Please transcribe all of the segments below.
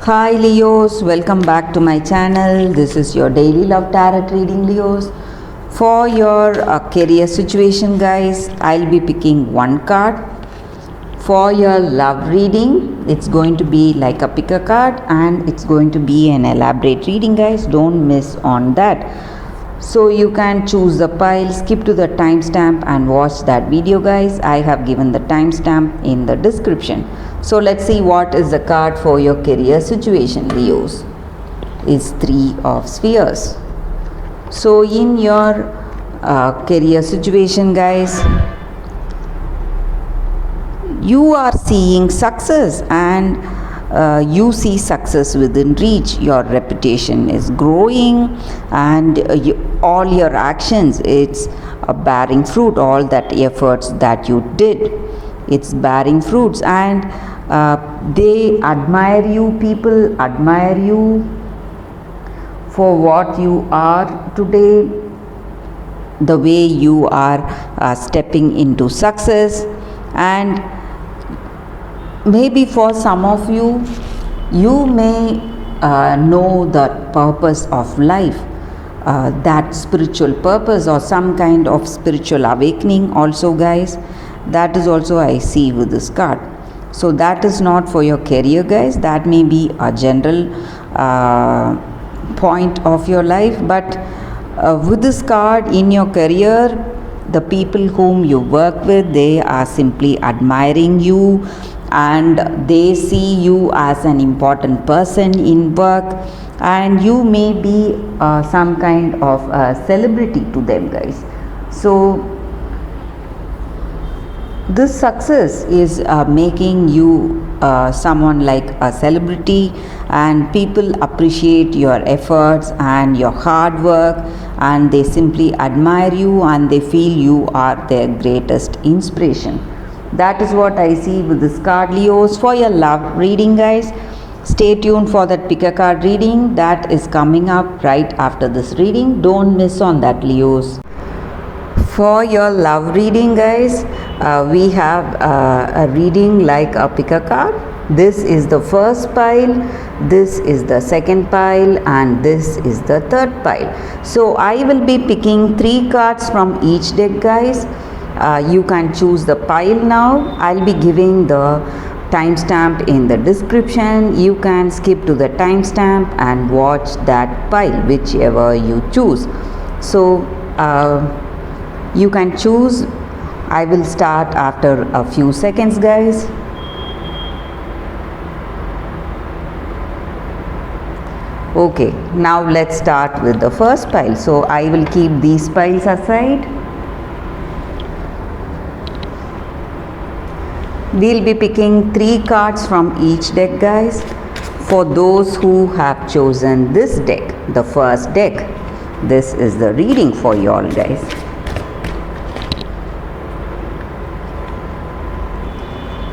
Hi Leos, welcome back to my channel. This is your daily love tarot reading, Leos. For your career situation, guys, I'll be picking one card. For your love reading, it's going to be like a pick a card and it's going to be an elaborate reading, guys. Don't miss on that. So you can choose the pile, skip to the timestamp and watch that video, guys. I have given the timestamp in the description. So let's see what is the card for your career situation, Leos. It's Three of Spheres. So in your career situation, guys, you are seeing success and you see success within reach. Your reputation is growing and all your actions, it's bearing fruit. All that efforts that you did, it's bearing fruits, and they admire you. People admire you for what you are today, the way you are stepping into success. And maybe for some of you, you may know the purpose of life, that spiritual purpose or some kind of spiritual awakening also, guys. That is also I see with this card. So that is not for your career, guys. That may be a general point of your life, but with this card in your career, the people whom you work with, they are simply admiring you and they see you as an important person in work, and you may be some kind of a celebrity to them, guys. So this success is making you someone like a celebrity, and people appreciate your efforts and your hard work, and they simply admire you and they feel you are their greatest inspiration. That is what I see with this card, Leos. For your love reading, guys, stay tuned for that pick a card reading that is coming up right after this reading. Don't miss on that, Leos. For your love reading, guys, we have a reading like a pick a card. This is the first pile, this is the second pile, and this is the third pile. So I will be picking 3 cards from each deck, guys. You can choose the pile now. I'll be giving the timestamp in the description. You can skip to the timestamp and watch that pile, whichever you choose. So you can choose. I will start after a few seconds, guys. Okay, now let's start with the first pile. So I will keep these piles aside. We'll be picking 3 cards from each deck, guys. For those who have chosen this deck, the first deck, this is the reading for you all, guys.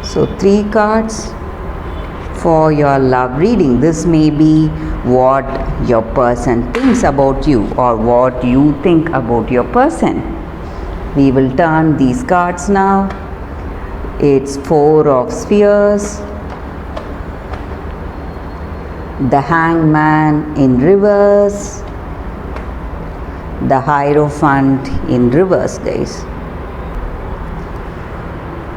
So 3 cards for your love reading. This may be what your person thinks about you or what you think about your person. We will turn these cards now. It's 4 of Spheres, the Hangman in reverse, the Hierophant in reverse, guys.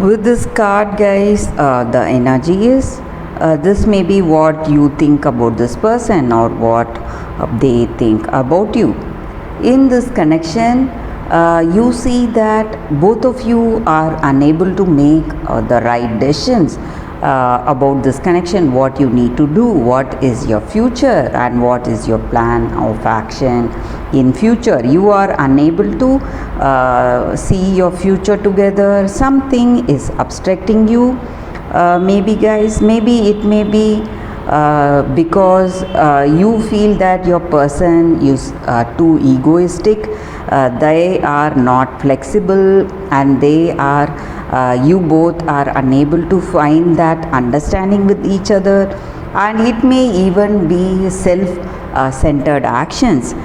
With this card, guys, the energy is this may be what you think about this person or what they think about you. In this connection, you see that both of you are unable to make the right decisions about this connection, what you need to do, what is your future and what is your plan of action in future. You are unable to see your future together. Something is obstructing you. Maybe, guys, maybe it may be because you feel that your person is too egoistic. They are not flexible and they are you both are unable to find that understanding with each other, and it may even be self-centered actions.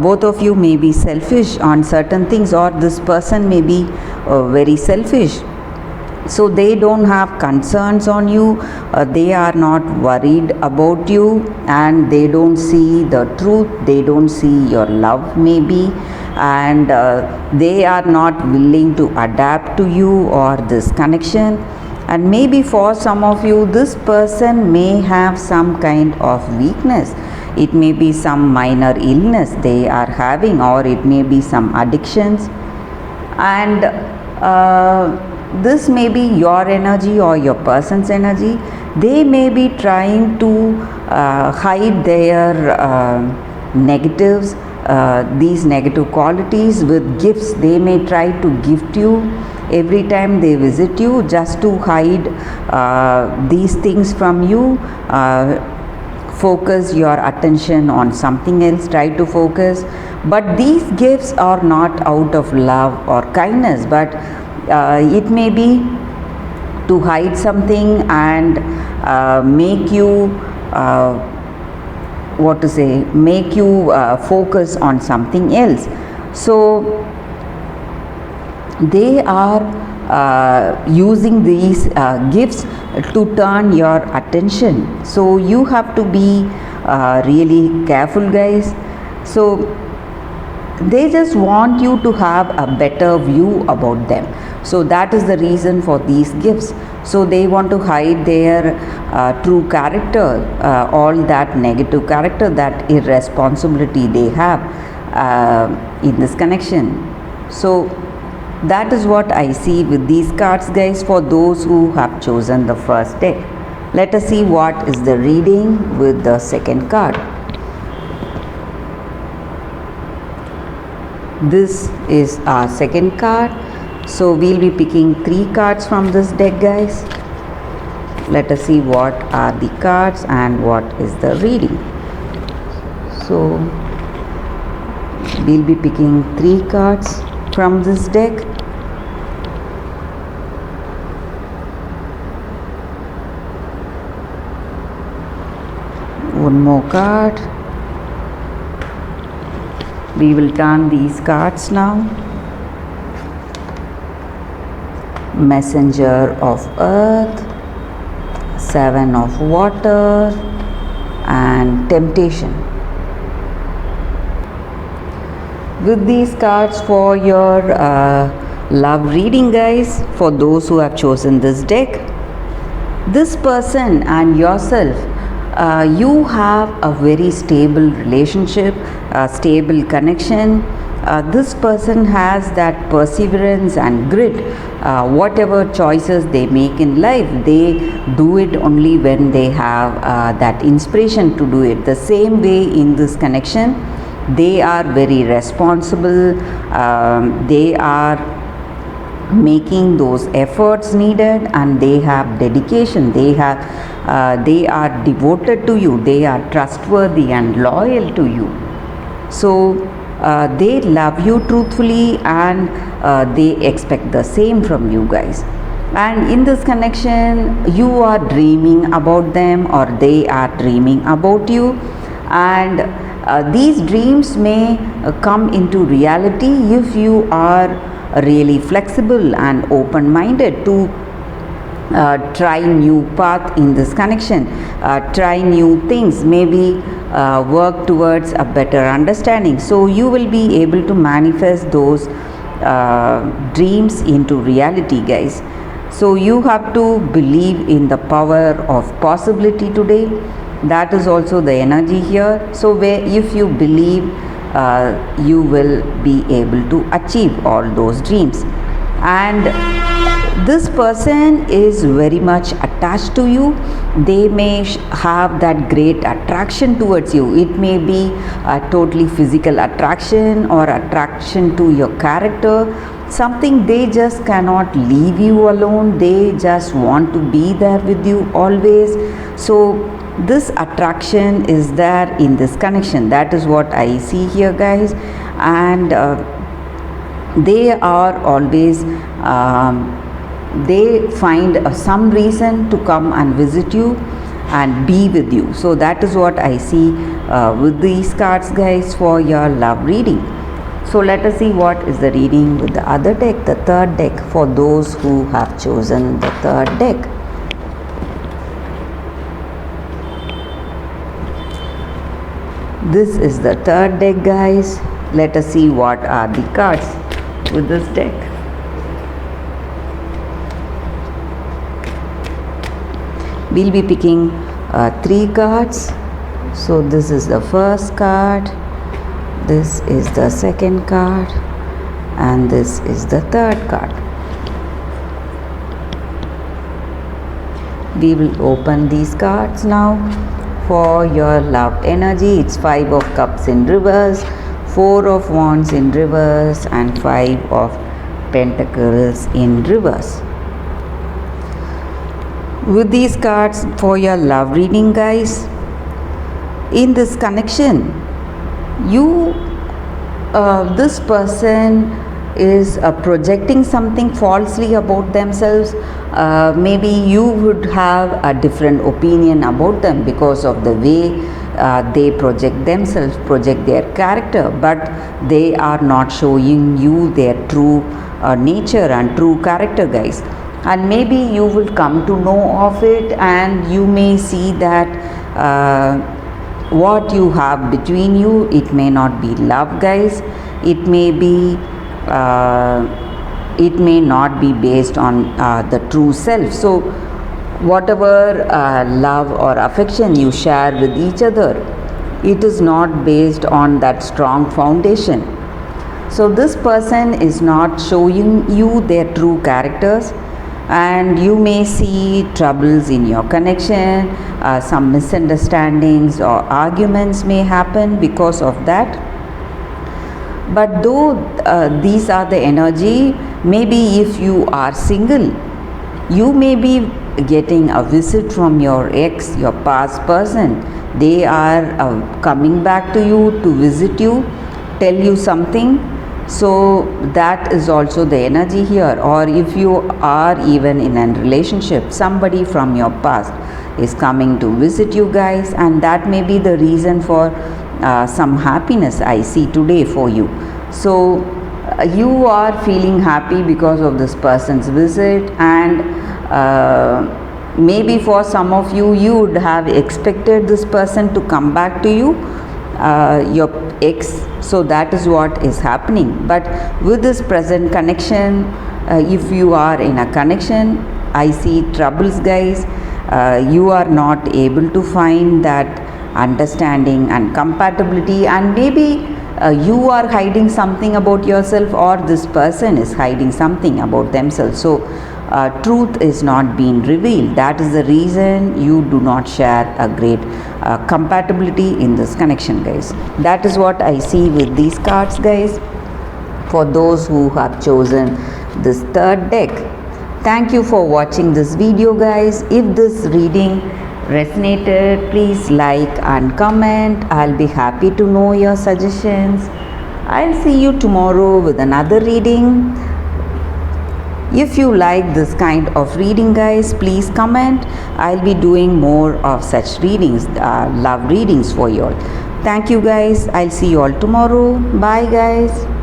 Both of you may be selfish on certain things, or this person may be very selfish. so they don't have concerns on you, they are not worried about you, and they don't see the truth, they don't see your love maybe, and they are not willing to adapt to you or this connection. And maybe for some of you, this person may have some kind of weakness. It may be some minor illness they are having, or it may be some addictions, and this may be your energy or your person's energy. They may be trying to hide their negatives, these negative qualities with gifts. They may try to gift you every time they visit you, just to hide these things from you. Focus your attention on something else, try to focus. But these gifts are not out of love or kindness, but it may be to hide something and make you make you focus on something else. So they are using these gifts to turn your attention. So you have to be really careful, guys. So they just want you to have a better view about them. So that is the reason for these gifts. So they want to hide their true character, all that negative character, that irresponsibility they have in this connection. So that is what I see with these cards, guys, for those who have chosen the first deck. Let us see what is the reading with the second card. This is our second card. So we'll be picking 3 cards from this deck, guys. Let us see what are the cards and what is the reading. So we'll be picking 3 cards from this deck. One more card. We will turn these cards now. Messenger of Earth, 7 of Water, and Temptation. With these cards for your love reading, guys, for those who have chosen this deck, this person and yourself, you have a very stable relationship, a stable connection. This person has that perseverance and grit. Whatever choices they make in life, they do it only when they have that inspiration to do it. The same way in this connection, they are very responsible. They are making those efforts needed, and they have dedication. They are devoted to you. They are trustworthy and loyal to you. So they love you truthfully, and they expect the same from you, guys. And in this connection, you are dreaming about them, or they are dreaming about you, and these dreams may come into reality if you are really flexible and open-minded to try new path in this connection, try new things, maybe work towards a better understanding. So you will be able to manifest those dreams into reality, guys. So you have to believe in the power of possibility today. That is also the energy here. So if you believe, you will be able to achieve all those dreams. And this person is very much attached to you. They may have that great attraction towards you. It may be a totally physical attraction or attraction to your character, something. They just cannot leave you alone. They just want to be there with you always. So this attraction is there in this connection. That is what I see here, guys. And they are always they find some reason to come and visit you and be with you. So that is what I see with these cards, guys, for your love reading. So let us see what is the reading with the other deck, the third deck, for those who have chosen the third deck. This is the third deck, guys. Let us see what are the cards with this deck. We'll be picking 3 cards. So this is the first card, this is the second card, and this is the third card. We will open these cards now. For your love energy, it's 5 of cups in reverse, 4 of wands in reverse, and 5 of pentacles in reverse. With these cards for your love reading, guys, in this connection, this person is projecting something falsely about themselves. Maybe you would have a different opinion about them because of the way they project themselves, project their character, but they are not showing you their true nature and true character, guys. And maybe you will come to know of it, and you may see that what you have between you, it may not be love, guys. It may not be based on the true self. So whatever love or affection you share with each other, it is not based on that strong foundation. So this person is not showing you their true characters, and you may see troubles in your connection. Some misunderstandings or arguments may happen because of that. But though these are the energy, maybe if you are single, you may be getting a visit from your ex, your past person. They are coming back to you to visit you, tell you something. So that is also the energy here. Or if you are even in a relationship, somebody from your past is coming to visit you, guys, and that may be the reason for some happiness I see today for you. So you are feeling happy because of this person's visit, and maybe for some of you, you would have expected this person to come back to you, your ex. So that is what is happening. But with this present connection, if you are in a connection, I see troubles, guys. You are not able to find that understanding and compatibility, and maybe you are hiding something about yourself, or this person is hiding something about themselves. So truth is not being revealed. That is the reason you do not share a great compatibility in this connection, guys. That is what I see with these cards, guys, for those who have chosen this third deck. Thank you for watching this video, guys. If this reading resonated, please like and comment. I'll be happy to know your suggestions. I'll see you tomorrow with another reading. If you like this kind of reading, guys, please comment. I'll be doing more of such readings, love readings for you all. Thank you, guys. I'll see you all tomorrow. Bye, guys.